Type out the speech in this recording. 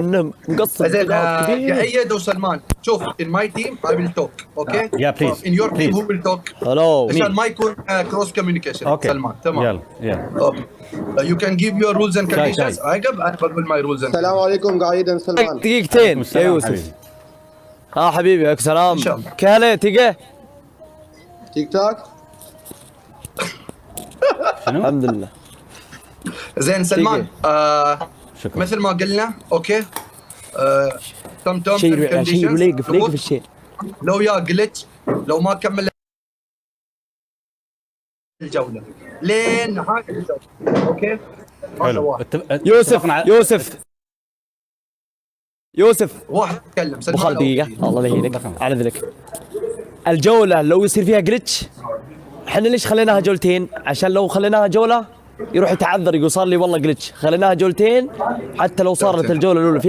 انه مقصر زين بطاقات كبير. كأيد وسلمان شوف in my team I will talk اوكي Yeah, please. in your team Please. who will talk هلو عشان مين؟ ما يكون كروس كوميونيكيشن اوكي سلمان تمام يلا يلا اوكي you can give your rules and شاي. conditions عقب انا بقول my rules and السلام عليكم قايدا سلمان. دقيقتين يا السلام يوسف. حبيبي. حبيبي عليك سلام. إن شاء الله. كهله تيجي تيك توك. شنو؟ الحمد لله. زين سلمان شكرا. مثل ما قلنا اوكي تم شيء يقول لي يقف في الشيء. لو يا جلتش لو ما كمل الجوله لين نهايه الجوله اوكي حلو. يوسف واحد يتكلم ابو خالد دقيقه الله لا يهينك دخل. على ذلك. الجوله لو يصير فيها جلتش احنا ليش خليناها جولتين؟ عشان لو خليناها جوله يروح يتعذر يقول صار لي والله جلتش. خليناها جولتين حتى لو صارت الجوله الاولى